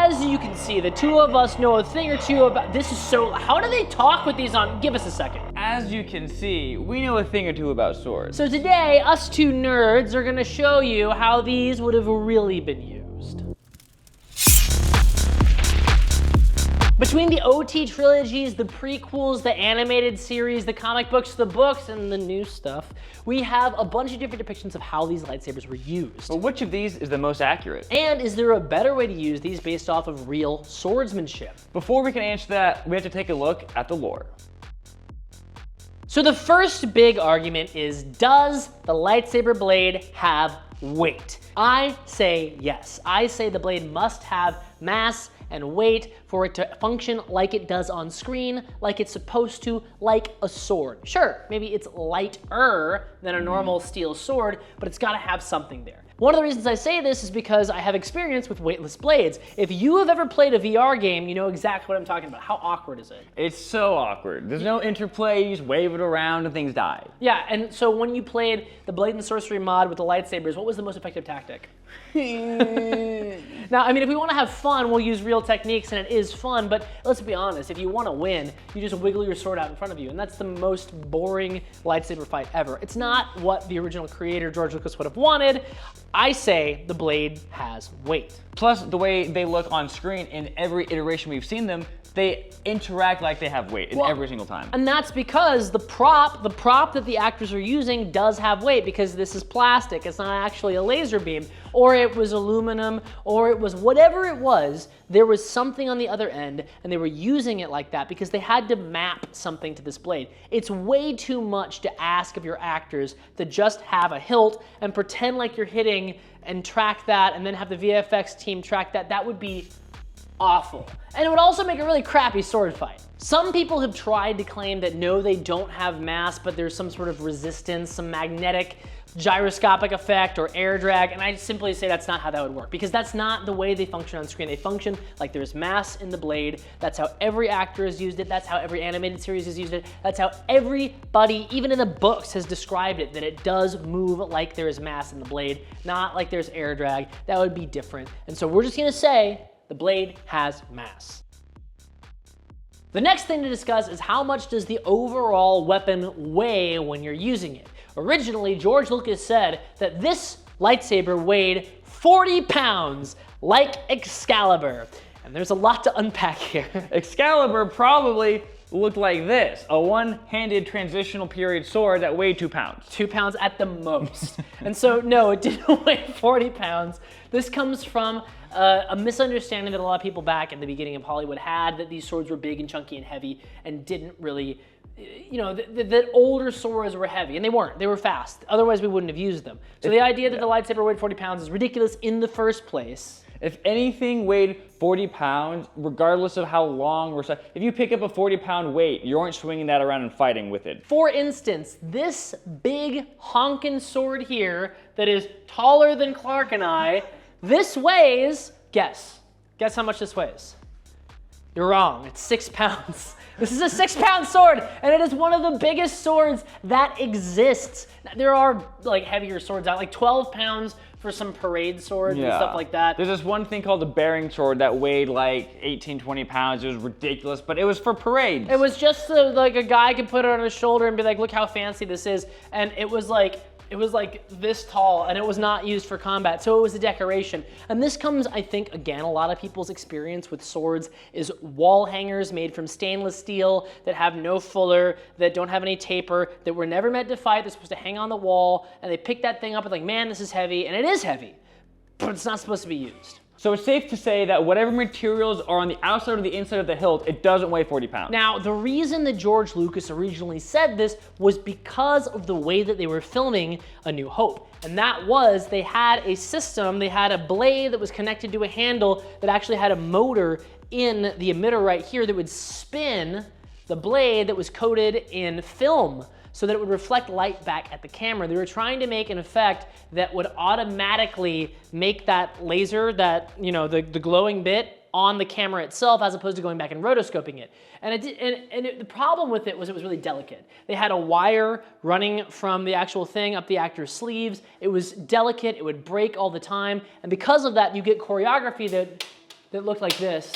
as you can see, the two of us know a thing or two about this. Is so, how do they talk with these on? Give us a second. As you can see, we know a thing or two about swords. So today, us two nerds are gonna show you how these would have really been used. Between the OT trilogies, the prequels, the animated series, the comic books, the books, and the new stuff, we have a bunch of different depictions of how these lightsabers were used. But which of these is the most accurate? And is there a better way to use these based off of real swordsmanship? Before we can answer that, we have to take a look at the lore. So the first big argument is, does the lightsaber blade have weight? I say yes. I say the blade must have mass and weight for it to function like it does on screen, like it's supposed to, like a sword. Sure, maybe it's lighter than a normal steel sword, but it's gotta have something there. One of the reasons I say this is because I have experience with weightless blades. If you have ever played a VR game, you know exactly what I'm talking about. How awkward is it? It's so awkward. There's no interplay, you just wave it around and things die. Yeah, and so when you played the Blade and Sorcery mod with the lightsabers, what was the most effective tactic? Now, I mean, if we want to have fun, we'll use real techniques, and it is fun, but let's be honest, if you want to win, you just wiggle your sword out in front of you, and that's the most boring lightsaber fight ever. It's not what the original creator, George Lucas, would have wanted. I say the blade has weight. Plus, the way they look on screen in every iteration we've seen them, they interact like they have weight every single time. And that's because the prop that the actors are using does have weight, because this is plastic. It's not actually a laser beam, or it was aluminum, or it was whatever it was. There was something on the other end, and they were using it like that because they had to map something to this blade. It's way too much to ask of your actors to just have a hilt and pretend like you're hitting and track that, and then have the VFX team track that. That would be awful. And it would also make a really crappy sword fight. Some people have tried to claim that no, they don't have mass, but there's some sort of resistance, some magnetic gyroscopic effect or air drag, and I simply say that's not how that would work, because that's not the way they function on screen. They function like there's mass in the blade. That's how every actor has used it. That's how every animated series has used it. That's how everybody, even in the books, has described it, that it does move like there is mass in the blade, not like there's air drag. That would be different. And so we're just gonna say the blade has mass. The next thing to discuss is how much does the overall weapon weigh when you're using it. Originally, George Lucas said that this lightsaber weighed 40 pounds, like Excalibur. And there's a lot to unpack here. Excalibur probably looked like this, a one-handed transitional period sword that weighed 2 pounds. 2 pounds at the most. And so, no, it didn't weigh 40 pounds. This comes from a misunderstanding that a lot of people back in the beginning of Hollywood had, that these swords were big and chunky and heavy and didn't really, you know, that older swords were heavy, and they weren't. They were fast. Otherwise, we wouldn't have used them. So the idea that the lightsaber weighed 40 pounds is ridiculous in the first place. If anything weighed 40 pounds, regardless of how long or if you pick up a 40-pound weight, you aren't swinging that around and fighting with it. For instance, this big honkin' sword here that is taller than Clark and I, this weighs, guess how much this weighs? You're wrong, it's 6 pounds. This is a 6-pound sword, and it is one of the biggest swords that exists. There are like heavier swords out, like 12 pounds for some parade swords and stuff like that. There's this one thing called the bearing sword that weighed like 18, 20 pounds. It was ridiculous, but it was for parades. It was just so like a guy could put it on his shoulder and be like, look how fancy this is. And it was like this tall, and it was not used for combat, so it was a decoration. And this comes, I think, again, a lot of people's experience with swords is wall hangers made from stainless steel that have no fuller, that don't have any taper, that were never meant to fight. They're supposed to hang on the wall, and they pick that thing up and like, man, this is heavy, and it is heavy, but it's not supposed to be used. So it's safe to say that whatever materials are on the outside or the inside of the hilt, it doesn't weigh 40 pounds. Now, the reason that George Lucas originally said this was because of the way that they were filming A New Hope. And that was, they had a system, they had a blade that was connected to a handle that actually had a motor in the emitter right here that would spin the blade that was coated in film, so that it would reflect light back at the camera. They were trying to make an effect that would automatically make that laser, that, you know, the glowing bit on the camera itself, as opposed to going back and rotoscoping it. And the problem with it was really delicate. They had a wire running from the actual thing up the actor's sleeves. It was delicate, it would break all the time. And because of that, you get choreography that that looked like this.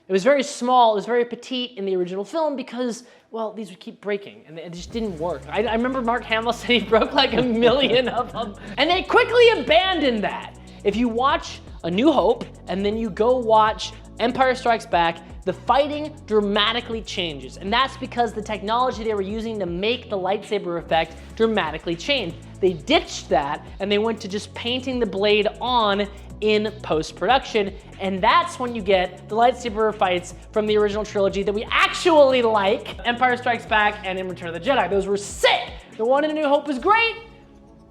It was very small, it was very petite in the original film because, well, these would keep breaking and it just didn't work. I remember Mark Hamill said he broke like 1 million of them. And they quickly abandoned that. If you watch A New Hope and then you go watch Empire Strikes Back, the fighting dramatically changes. And that's because the technology they were using to make the lightsaber effect dramatically changed. They ditched that and they went to just painting the blade on in post-production, and that's when you get the lightsaber fights from the original trilogy that we actually like, Empire Strikes Back and in Return of the Jedi. Those were sick! The one in A New Hope was great,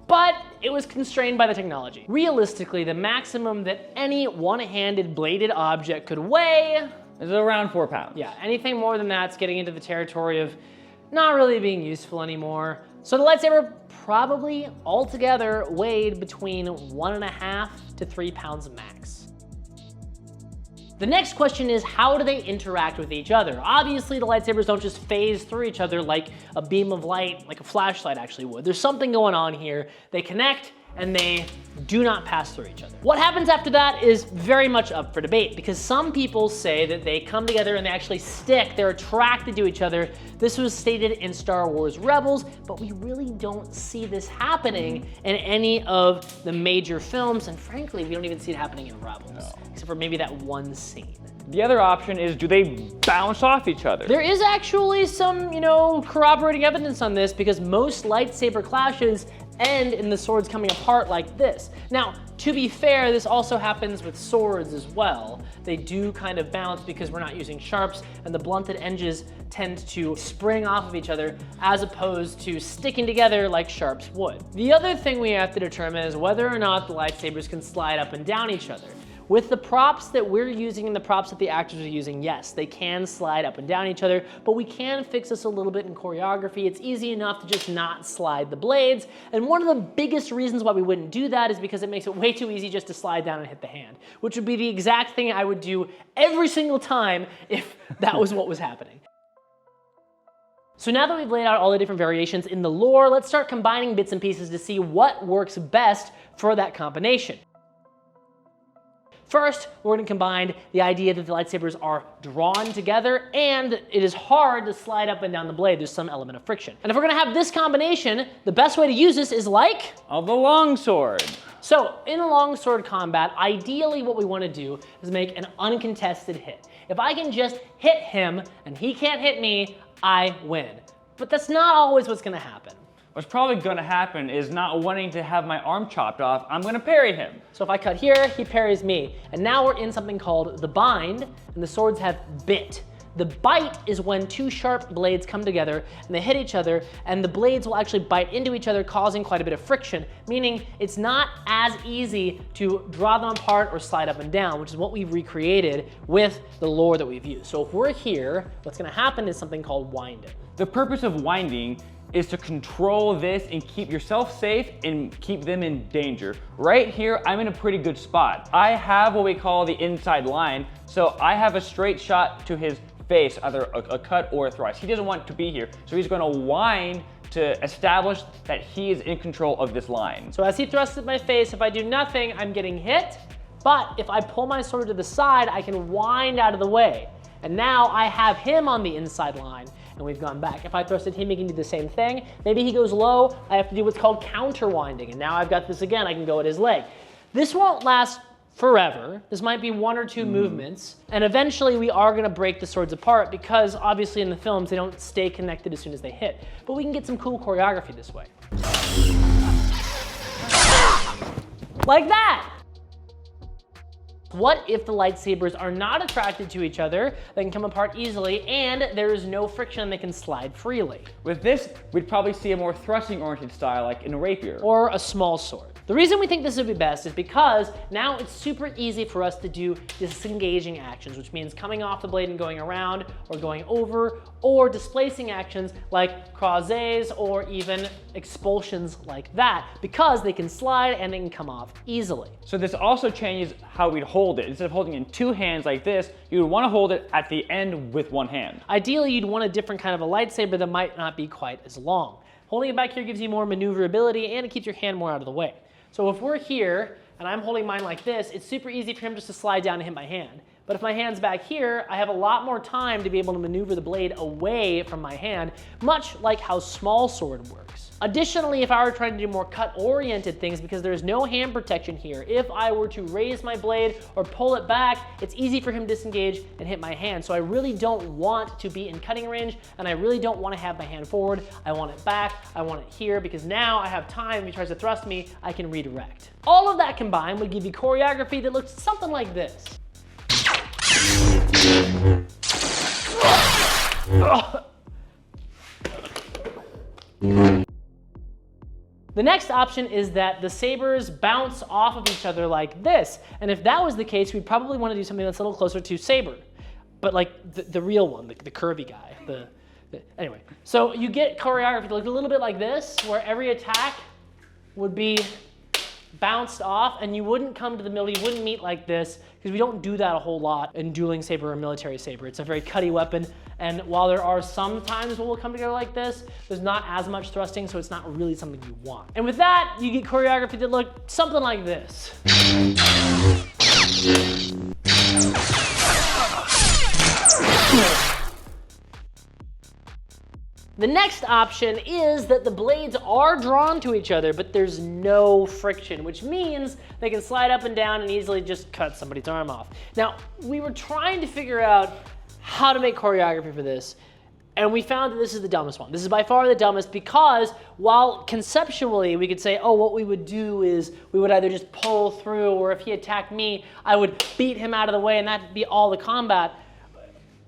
but it was constrained by the technology. Realistically, the maximum that any one-handed bladed object could weigh is around 4 pounds. Yeah, anything more than that's getting into the territory of not really being useful anymore. So the lightsaber probably altogether weighed between 1.5 to 3 pounds max. The next question is, how do they interact with each other? Obviously, the lightsabers don't just phase through each other like a beam of light, like a flashlight actually would. There's something going on here. They connect and they do not pass through each other. What happens after that is very much up for debate because some people say that they come together and they actually stick, they're attracted to each other. This was stated in Star Wars Rebels, but we really don't see this happening in any of the major films, and frankly, we don't even see it happening in Rebels, except for maybe that one scene. The other option is, do they bounce off each other? There is actually some, corroborating evidence on this because most lightsaber clashes end in the swords coming apart like this. Now, to be fair, this also happens with swords as well. They do kind of bounce because we're not using sharps and the blunted edges tend to spring off of each other as opposed to sticking together like sharps would. The other thing we have to determine is whether or not the lightsabers can slide up and down each other. With the props that we're using and the props that the actors are using, yes, they can slide up and down each other, but we can fix this a little bit in choreography. It's easy enough to just not slide the blades, and one of the biggest reasons why we wouldn't do that is because it makes it way too easy just to slide down and hit the hand, which would be the exact thing I would do every single time if that was what was happening. So now that we've laid out all the different variations in the lore, let's start combining bits and pieces to see what works best for that combination. First, we're going to combine the idea that the lightsabers are drawn together and it is hard to slide up and down the blade. There's some element of friction. And if we're going to have this combination, the best way to use this is like the longsword. So in a longsword combat, ideally what we want to do is make an uncontested hit. If I can just hit him and he can't hit me, I win. But that's not always what's going to happen. What's probably going to happen is not wanting to have my arm chopped off, I'm going to parry him. So if I cut here, he parries me. And now we're in something called the bind, and the swords have bit. The bite is when two sharp blades come together and they hit each other, and the blades will actually bite into each other, causing quite a bit of friction, meaning it's not as easy to draw them apart or slide up and down, which is what we've recreated with the lore that we've used. So if we're here, what's going to happen is something called winding. The purpose of winding is to control this and keep yourself safe and keep them in danger. Right here, I'm in a pretty good spot. I have what we call the inside line, so I have a straight shot to his face, either a cut or a thrust. He doesn't want to be here, so he's gonna wind to establish that he is in control of this line. So as he thrusts at my face, if I do nothing, I'm getting hit, but if I pull my sword to the side, I can wind out of the way. And now I have him on the inside line, and we've gone back. If I thrust at him, he can do the same thing. Maybe he goes low, I have to do what's called counter winding, and now I've got this again, I can go at his leg. This won't last forever. This might be one or two movements, and eventually we are gonna break the swords apart because obviously in the films they don't stay connected as soon as they hit. But we can get some cool choreography this way. Like that! What if the lightsabers are not attracted to each other, they can come apart easily, and there is no friction and they can slide freely? With this, we'd probably see a more thrusting-oriented style, like in a rapier. Or a small sword. The reason we think this would be best is because now it's super easy for us to do disengaging actions, which means coming off the blade and going around, or going over, or displacing actions like croisés or even expulsions like that, because they can slide and they can come off easily. So this also changes how we'd hold it. Instead of holding it in two hands like this, you would want to hold it at the end with one hand. Ideally, you'd want a different kind of a lightsaber that might not be quite as long. Holding it back here gives you more maneuverability and it keeps your hand more out of the way. So if we're here and I'm holding mine like this, it's super easy for him just to slide down and hit my hand. But if my hand's back here, I have a lot more time to be able to maneuver the blade away from my hand, much like how small sword works. Additionally, if I were trying to do more cut-oriented things, because there's no hand protection here, if I were to raise my blade or pull it back, it's easy for him to disengage and hit my hand. So I really don't want to be in cutting range, and I really don't want to have my hand forward. I want it back, I want it here, because now I have time. If he tries to thrust me, I can redirect. All of that combined would give you choreography that looks something like this. The next option is that the sabers bounce off of each other like this. And if that was the case, we'd probably want to do something that's a little closer to saber, but like the real one, the curvy guy. Anyway, so you get choreography that looks a little bit like this, where every attack would be bounced off, and you wouldn't come to the middle, you wouldn't meet like this, because we don't do that a whole lot in dueling saber or military saber. It's a very cutty weapon, and while there are some times when we'll come together like this, there's not as much thrusting, so it's not really something you want. And with that, you get choreography that look something like this. The next option is that the blades are drawn to each other, but there's no friction, which means they can slide up and down and easily just cut somebody's arm off. Now, we were trying to figure out how to make choreography for this, and we found that this is the dumbest one. This is by far the dumbest, because while conceptually we could say, oh, what we would do is we would either just pull through, or if he attacked me, I would beat him out of the way and that'd be all the combat.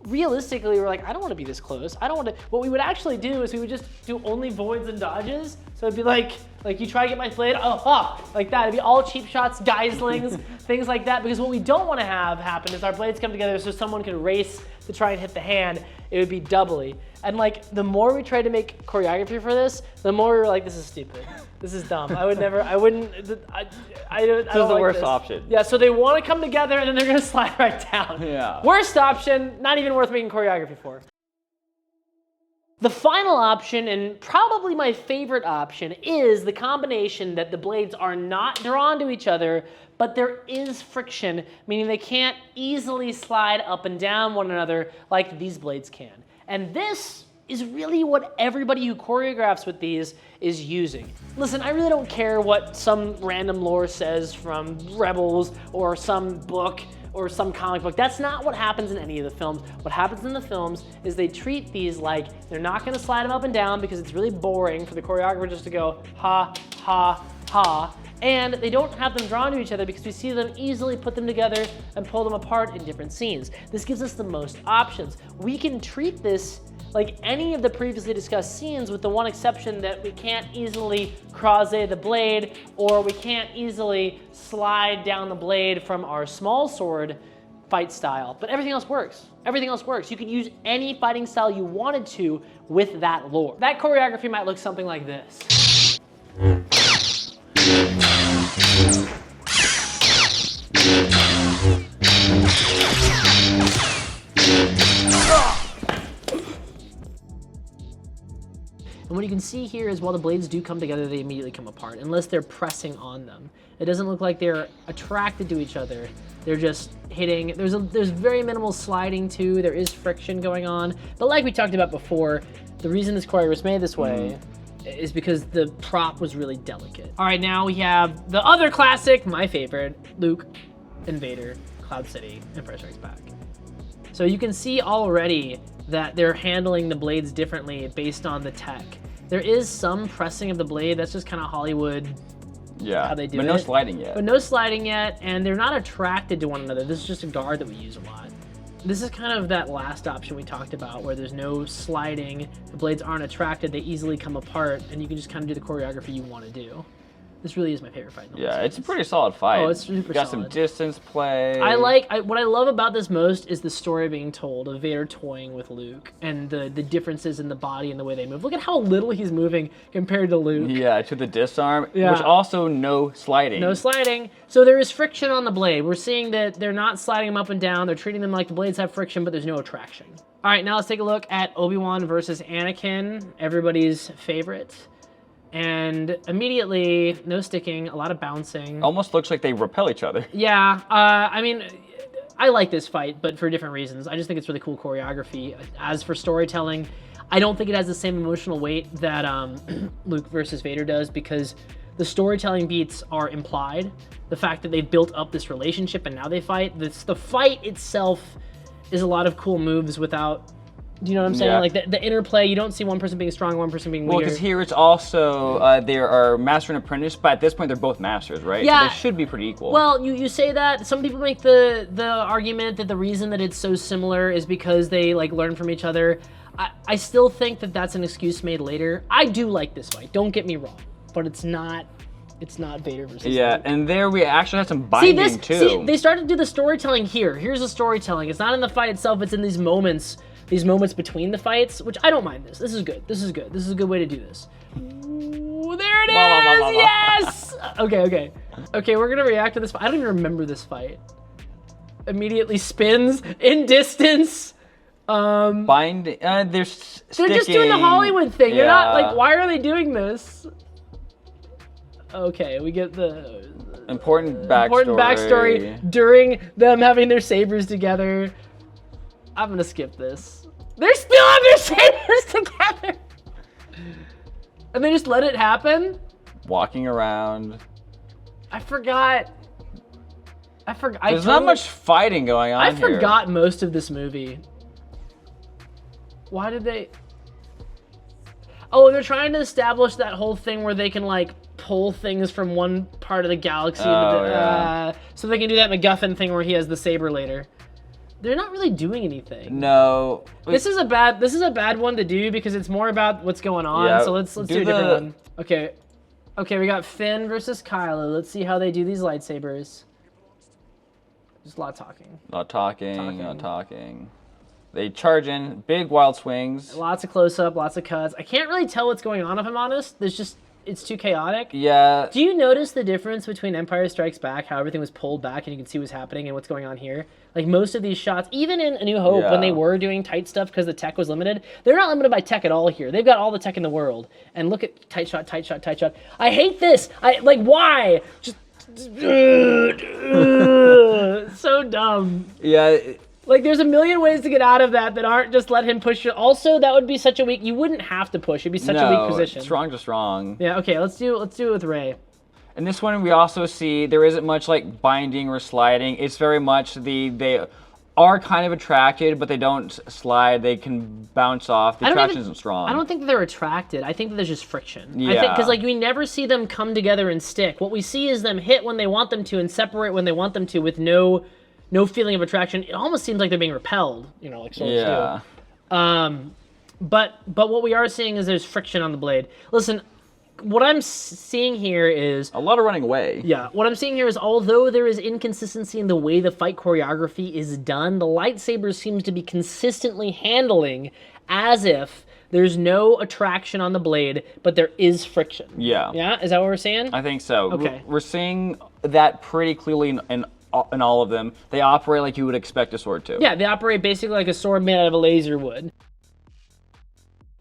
Realistically, we're like, I don't want to be this close. I don't want to. What we would actually do is we would just do only voids and dodges. So it'd be like you try to get my blade, like that. It'd be all cheap shots, geislings, things like that. Because what we don't want to have happen is our blades come together so someone can race to try and hit the hand. It would be doubly. And like, the more we tried to make choreography for this, the more we were like, this is stupid. This is dumb. I wouldn't. This is the worst option. Yeah, so they want to come together and then they're gonna slide right down. Yeah. Worst option, not even worth making choreography for. The final option, and probably my favorite option, is the combination that the blades are not drawn to each other, but there is friction, meaning they can't easily slide up and down one another like these blades can. And this is really what everybody who choreographs with these is using. Listen, I really don't care what some random lore says from Rebels or some book or some comic book. That's not what happens in any of the films. What happens in the films is they treat these like they're not gonna slide them up and down because it's really boring for the choreographer just to go ha, ha, ha. And they don't have them drawn to each other because we see them easily put them together and pull them apart in different scenes. This gives us the most options. We can treat this like any of the previously discussed scenes, with the one exception that we can't easily croise the blade, or we can't easily slide down the blade from our small sword fight style. But everything else works. Everything else works. You can use any fighting style you wanted to with that lore. That choreography might look something like this. And what you can see here is while the blades do come together, they immediately come apart, unless they're pressing on them. It doesn't look like they're attracted to each other. They're just hitting. There's very minimal sliding too. There is friction going on. But like we talked about before, the reason this choreography was made this way is because the prop was really delicate. All right, now we have the other classic, my favorite, Luke and Vader, Cloud City, Empire Strikes Back. So you can see already that they're handling the blades differently based on the tech. There is some pressing of the blade. That's just kind of Hollywood, how they do it. But no sliding yet. But no sliding yet, and they're not attracted to one another. This is just a guard that we use a lot. This is kind of that last option we talked about, where there's no sliding, the blades aren't attracted, they easily come apart, and you can just kind of do the choreography you want to do. This really is my favorite fight. Yeah, it's a pretty solid fight. Oh, it's super solid. Got some distance play. What I love about this most is the story being told of Vader toying with Luke and the differences in the body and the way they move. Look at how little he's moving compared to Luke. Yeah, to the disarm, Yeah. which also no sliding. No sliding. So there is friction on the blade. We're seeing that they're not sliding them up and down. They're treating them like the blades have friction, but there's no attraction. All right, now let's take a look at Obi-Wan versus Anakin, everybody's favorite. And immediately, no sticking, a lot of bouncing. Almost looks like they repel each other. Yeah, I mean, I like this fight, but for different reasons. I just think it's really cool choreography. As for storytelling, I don't think it has the same emotional weight that Luke versus Vader does, because the storytelling beats are implied. The fact that they've built up this relationship and now they fight. The fight itself is a lot of cool moves without, do you know what I'm saying? Yeah. Like the interplay, you don't see one person being strong, one person being weaker. Well, because here it's also, there are master and apprentice, but at this point they're both masters, right? Yeah. So they should be pretty equal. Well, you say that. Some people make the argument that the reason that it's so similar is because they like learn from each other. I still think that that's an excuse made later. I do like this fight, don't get me wrong, but it's not Vader versus Luke. And there we actually have some binding too. See, they started to do the storytelling here. Here's the storytelling. It's not in the fight itself, it's in these moments between the fights, which I don't mind this. This is good. This is good. This is a good way to do this. Ooh, there it is! Yes! Okay, we're gonna react to this fight. I don't even remember this fight. Immediately spins in distance. They're just doing the Hollywood thing. They're not like, why are they doing this? Okay, we get the important backstory during them having their sabers together. I'm gonna skip this. They still have their sabers together, and they just let it happen. Walking around. I forgot. There's not much fighting going on here. I forgot most of this movie. Why did they? Oh, they're trying to establish that whole thing where they can like pull things from one part of the galaxy so they can do that MacGuffin thing where he has the saber later. They're not really doing anything. No. This is a bad one to do because it's more about what's going on. Yeah, so let's do a different one. Okay, we got Finn versus Kylo. Let's see how they do these lightsabers. Just a lot of talking. They charge in, big wild swings. Lots of close-up, lots of cuts. I can't really tell what's going on if I'm honest. It's too chaotic. Yeah. Do you notice the difference between Empire Strikes Back, how everything was pulled back and you can see what's happening and what's going on here? Like most of these shots, even in A New Hope, when they were doing tight stuff because the tech was limited, they're not limited by tech at all here. They've got all the tech in the world. And look at tight shot. I hate this. Why? Just so dumb. Yeah. Like, there's a million ways to get out of that aren't just let him push it. Also, that would be such a weak... You wouldn't have to push. It'd be such a weak position. Strong to strong. Yeah, okay, let's do it with Rey. In this one, we also see there isn't much, like, binding or sliding. It's very much they are kind of attracted, but they don't slide. They can bounce off. The attraction isn't strong. I don't think that they're attracted. I think that there's just friction. Yeah. I think, because, like, we never see them come together and stick. What we see is them hit when they want them to and separate when they want them to with no feeling of attraction. It almost seems like they're being repelled, like swords do. But what we are seeing is there's friction on the blade. Listen, what I'm seeing here is... a lot of running away. Yeah, what I'm seeing here is although there is inconsistency in the way the fight choreography is done, the lightsaber seems to be consistently handling as if there's no attraction on the blade, but there is friction. Yeah. Yeah? Is that what we're saying? I think so. Okay. We're seeing that pretty clearly in all of them. They operate like you would expect a sword to. Yeah, they operate basically like a sword made out of a laser would.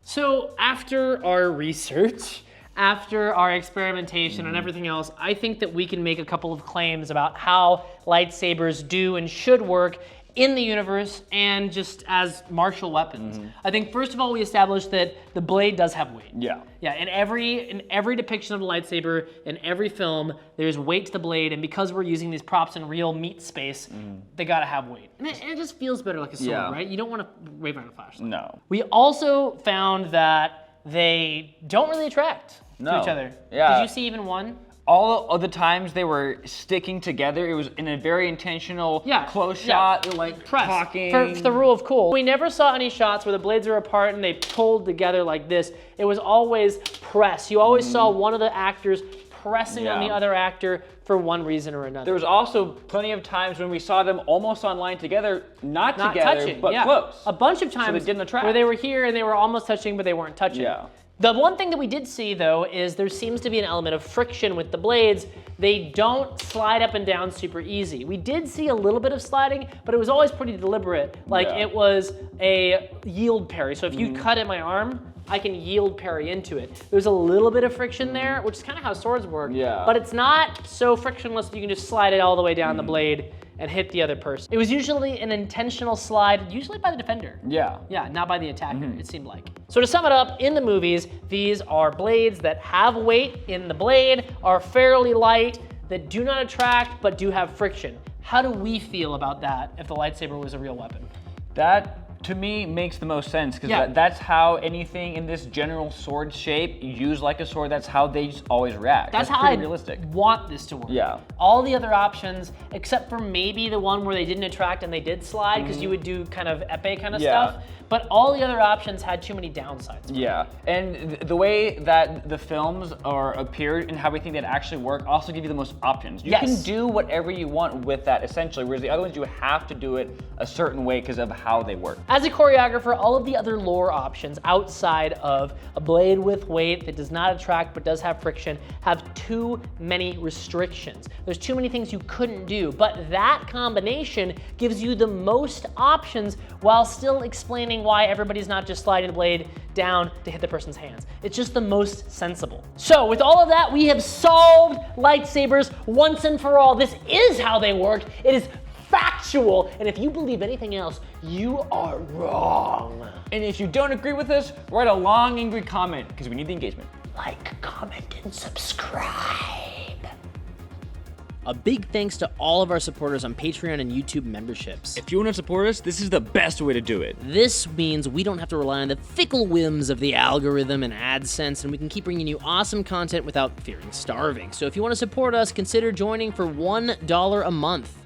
So after our research, after our experimentation and everything else, I think that we can make a couple of claims about how lightsabers do and should work in the universe and just as martial weapons. I think first of all we established that the blade does have weight. Yeah. Yeah, in every depiction of the lightsaber, in every film, there's weight to the blade, and because we're using these props in real meat space, they gotta have weight. And it just feels better like a sword, right? You don't want to wave around a flashlight. No. We also found that they don't really attract to each other. Yeah. Did you see even one? All of the times they were sticking together, it was in a very intentional close shot, like press. talking. For the rule of cool. We never saw any shots where the blades were apart and they pulled together like this. It was always press. You always saw one of the actors pressing on the other actor for one reason or another. There was also plenty of times when we saw them almost on line together, not together, touching, but close. A bunch of times so they didn't attract. where they were here and they were almost touching, but they weren't touching. Yeah. The one thing that we did see, though, is there seems to be an element of friction with the blades. They don't slide up and down super easy. We did see a little bit of sliding, but it was always pretty deliberate. Like, it was a yield parry. So if you cut at my arm, I can yield parry into it. There's a little bit of friction there, which is kind of how swords work. Yeah. But it's not so frictionless that you can just slide it all the way down the blade and hit the other person. It was usually an intentional slide, usually by the defender. Yeah. Yeah, not by the attacker, it seemed like. So to sum it up, in the movies, these are blades that have weight in the blade, are fairly light, that do not attract, but do have friction. How do we feel about that if the lightsaber was a real weapon? That, to me, makes the most sense, because that's how anything in this general sword shape, used like a sword, that's how they just always react. That's how pretty I realistic. want this to work. Yeah. All the other options, except for maybe the one where they didn't attract and they did slide, because you would do kind of epee kind of stuff. But all the other options had too many downsides. Yeah, and the way that the films appeared and how we think they'd actually work also give you the most options. You can do whatever you want with that, essentially, whereas the other ones you have to do it a certain way because of how they work. As a choreographer, all of the other lore options outside of a blade with weight that does not attract but does have friction have too many restrictions. There's too many things you couldn't do, but that combination gives you the most options while still explaining why everybody's not just sliding the blade down to hit the person's hands. It's just the most sensible. So with all of that, we have solved lightsabers once and for all. This is how they work. It is factual, and if you believe anything else, you are wrong. And if you don't agree with us, write a long, angry comment, because we need the engagement. Like, comment, and subscribe. A big thanks to all of our supporters on Patreon and YouTube memberships. If you want to support us, this is the best way to do it. This means we don't have to rely on the fickle whims of the algorithm and AdSense, and we can keep bringing you awesome content without fearing starving. So if you want to support us, consider joining for $1 a month.